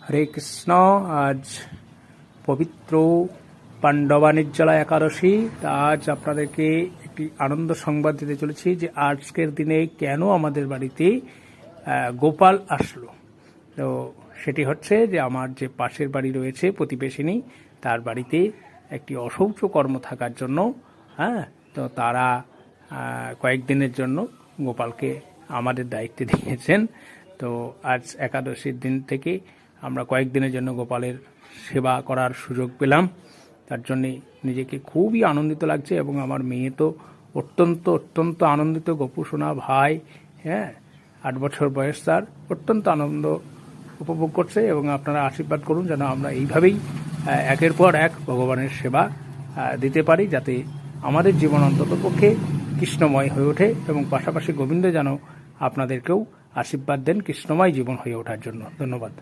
হরে কৃষ্ণ। আজ পবিত্র পাণ্ডবা নির্জলা একাদশী। আজ আপনাদেরকে একটি আনন্দ সংবাদ দিতে চলেছি যে আজকের দিনে কেন আমাদের বাড়িতে গোপাল আসলো। তো সেটি হচ্ছে যে আমার যে পাশের বাড়ি রয়েছে প্রতিবেশিনী, তার বাড়িতে একটি অশৌচ কর্ম থাকার জন্য তো তারা কয়েকদিনের জন্য গোপালকে আমাদের দায়িত্বে দিয়েছেন। তো আজ একাদশীর দিন থেকে আমরা কয়েকদিনের জন্য গোপালের সেবা করার সুযোগ পেলাম। তার জন্যে নিজেকে খুবই আনন্দিত লাগছে এবং আমার মেয়ে তো অত্যন্ত আনন্দিত। গপু সোনা ভাই 8 বছর বয়স, তার অত্যন্ত আনন্দ উপভোগ করছে এবং আপনারা আশীর্বাদ করুন যেন আমরা এইভাবেই একের পর এক ভগবানের সেবা দিতে পারি, যাতে আমাদের জীবন অন্ততপক্ষে কৃষ্ণময় হয়ে ওঠে এবং পাশাপাশি গোবিন্দ যেন আপনাদেরকেও আশীর্বাদ দেন কৃষ্ণময় জীবন হয়ে ওঠার জন্য। ধন্যবাদ।